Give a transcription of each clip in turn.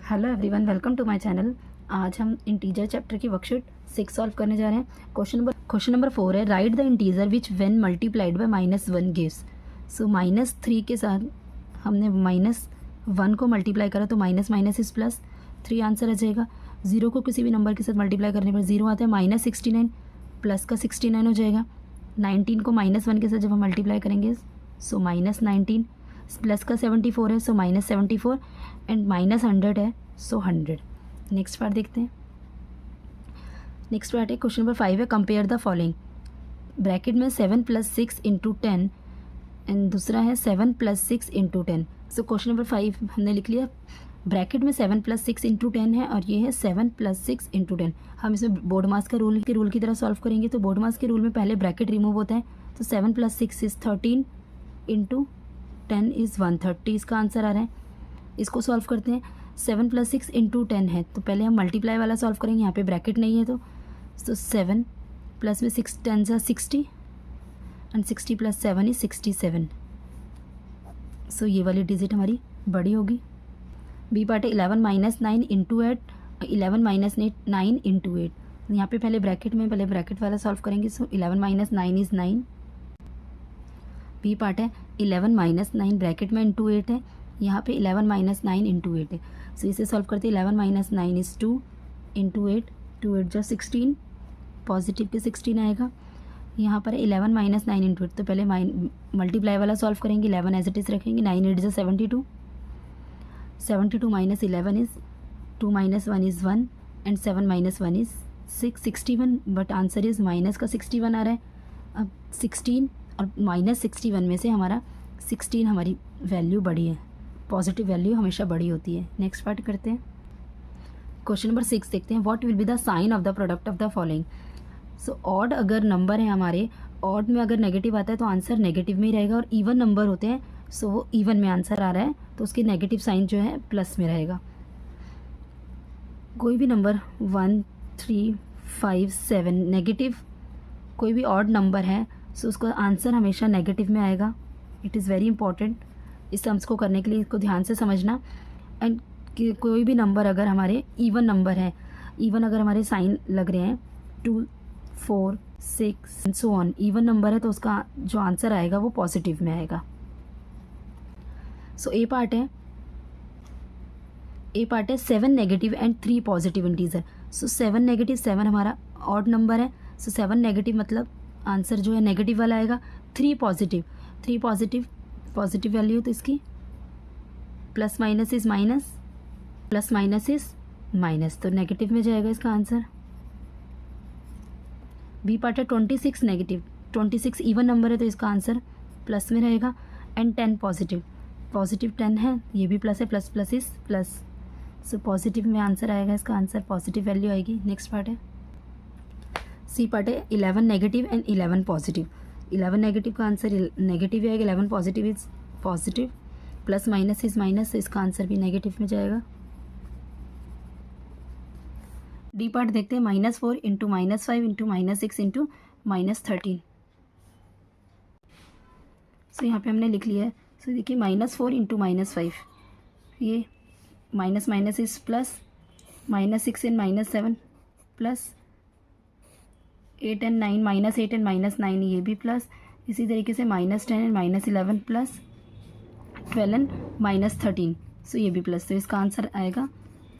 Hello everyone, welcome to my channel. आज हम integer chapter की वर्कशीट 6 सॉल्व करने जा रहे हैं। क्वेश्चन नंबर 4 है, right the integer which when multiplied by -1 gives. So -3 के साथ हमने -1 को मल्टीप्लाई करा तो minus minus is plus 3 answer आ जाएगा। 0 को किसी भी नंबर के साथ मल्टीप्लाई करने पर 0 आता है। -69 प्लस का 69 हो जाएगा। 19 को -1 के साथ जब हम मल्टीप्लाई करेंगे सो -19 प्लस का 74 है सो -74 एंड -100 है सो 100। नेक्स्ट पार्ट देखते हैं। नेक्स्ट पार्ट है क्वेश्चन नंबर 5 है, कंपेयर द फॉलोइंग। ब्रैकेट में 7 + 6 × 10 एंड दूसरा है 7 + 6 × 10। सो क्वेश्चन नंबर 5 हमने लिख लिया। ब्रैकेट में 7 + 6 × 10 है और ये है 7 + 6 × 10। हम इसमें बोर्ड मास के रूल की तरह सॉल्व करेंगे। तो बोर्ड मास के रूल में पहले ब्रैकेट रिमूव होता है। तो 7 + 6 इज 13 × 10 इज़ 130 इसका आंसर आ रहा है। इसको सॉल्व करते हैं। 7 + 6 × 10 है तो पहले हम मल्टीप्लाई वाला सॉल्व करेंगे। यहाँ पे ब्रैकेट नहीं है तो 7 प्लस में 6 10 सा 60 एंड 60 + 7 इज 67। सो ये वाली डिजिट हमारी बड़ी होगी। बी पार्ट है 11 - 9 × 8 11 - 9 × 8। यहाँ पे पहले ब्रैकेट वाला सॉल्व करेंगे। सो 11 - 9 इज़ 9। बी पार्ट है 11 - 9 ब्रैकेट में × 8 है। यहाँ पे 11 - 9 × 8 है। सो इसे सॉल्व करते हैं। 11 - 9 इज़ 2 × 8 2 8 जो 16 पॉजिटिव के 16 आएगा। यहाँ पर 11 - 9 × 8 तो पहले मल्टीप्लाई वाला सॉल्व करेंगे। 11 एज इट इज़ रखेंगे। 9 8 जो 72 72 - 11 is 2 - 1 is 1 and 7 - 1 is 6 61 but answer is minus का 61 आ रहा है। अब 16 और -61 में से हमारा 16 हमारी वैल्यू बड़ी है। पॉजिटिव वैल्यू हमेशा बड़ी होती है। नेक्स्ट पार्ट करते हैं। क्वेश्चन नंबर 6 देखते हैं। What will be the sign of the product of the following. So odd अगर नंबर है हमारे, ऑड में अगर नेगेटिव आता है तो आंसर नेगेटिव में ही रहेगा और इवन नंबर होते हैं सो वो इवन में आंसर आ रहा है तो उसकी नेगेटिव साइन जो है प्लस में रहेगा। कोई भी नंबर 1 3 5 7 नेगेटिव कोई भी ऑड नंबर है सो उसका आंसर हमेशा नेगेटिव में आएगा। It is very important. इस सम्स को करने के लिए इसको ध्यान से समझना। एंड कोई भी नंबर अगर हमारे इवन नंबर है, इवन अगर हमारे साइन लग रहे हैं 2 4 6 and so on, even number है तो उसका जो आंसर आएगा वो पॉजिटिव में आएगा। सो ए पार्ट है 7 negative and 3 positive integer. So 7 negative 7 हमारा ऑड नंबर है। सो 7 नेगेटिव मतलब आंसर जो है नेगेटिव वाला आएगा। 3 पॉजिटिव वैल्यू तो इसकी plus minus is minus, plus minus is minus तो नेगेटिव में जाएगा इसका आंसर। बी पार्ट है 26 नेगेटिव 26 इवन नंबर है तो इसका आंसर प्लस में रहेगा। एंड 10 पॉजिटिव 10 है, ये भी प्लस है, plus plus is plus so positive में आंसर आएगा। इसका आंसर पॉजिटिव वैल्यू आएगी। नेक्स्ट पार्ट है सी पार्ट है 11 नेगेटिव एंड 11 पॉजिटिव। 11 नेगेटिव का आंसर नेगेटिव आएगा, 11 positive is positive, plus minus is minus, इसका आंसर भी नेगेटिव में जाएगा। डी पार्ट देखते हैं। -4 × -5 × -6 × -13। सो यहाँ पे हमने लिख लिया है। सो देखिए -4 × -5 ये minus minus is plus, -6 and -7 plus, 8 and 9 -8 and -9 ये भी प्लस। इसी तरीके से -10 एंड -11 प्लस, 12 एंड -13 सो ये भी प्लस तो इसका आंसर आएगा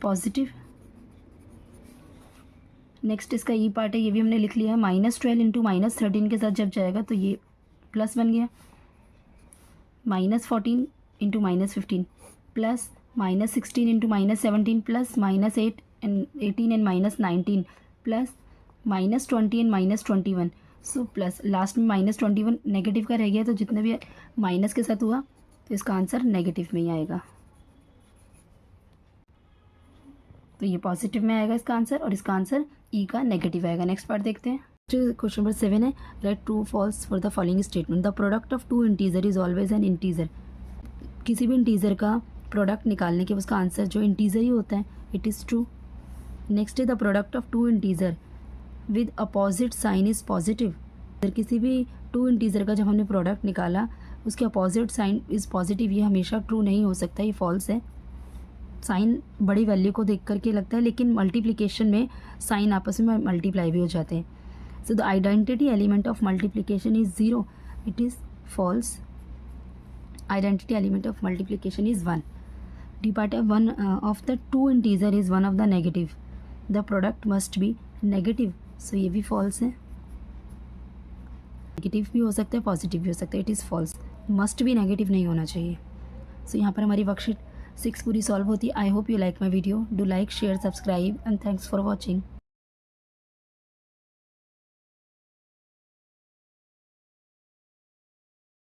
पॉजिटिव। नेक्स्ट इसका ई पार्ट है, ये भी हमने लिख लिया है। -12 × -13 के साथ जब जाएगा तो ये प्लस बन गया। -14 × -15 plus, -16 × -17 plus, -8 and 18 and -19 plus, -20 and -21 so plus, last में -21 नेगेटिव का रह गया तो जितने भी माइनस के साथ हुआ तो इसका आंसर नेगेटिव में ही आएगा। तो ये पॉजिटिव में आएगा इसका आंसर और इसका आंसर ई का नेगेटिव आएगा। नेक्स्ट पार्ट देखते हैं। क्वेश्चन नंबर 7 है, write true false for the following statement. The product of 2 integer is always an integer. किसी भी इंटीजर का प्रोडक्ट निकालने के उसका आंसर जो इंटीजर ही होता है, इट इज़ ट्रू। नेक्स्ट है the product of 2 integer with opposite sign is positive. किसी भी 2 इंटीजर का जब हमने प्रोडक्ट निकाला उसके अपोजिट साइन इज़ पॉजिटिव, ये हमेशा ट्रू नहीं हो सकता, ये फॉल्स है। साइन बड़ी वैल्यू को देख करके लगता है, लेकिन मल्टीप्लिकेशन में साइन आपस में मल्टीप्लाई भी हो जाते हैं. So the identity element of multiplication is 0. It is false. Identity element of multiplication is 1. D part of one of the two integer is one of the negative. The product must be negative. So ये भी false है. Negative भी हो सकता है, positive भी हो सकता है. It is false. मस्ट भी नेगेटिव नहीं होना चाहिए. सो यहाँ पर हमारी वर्कशीट 6 पूरी सॉल्व होती है. I hope you like my video. Do like, share, subscribe and thanks for watching.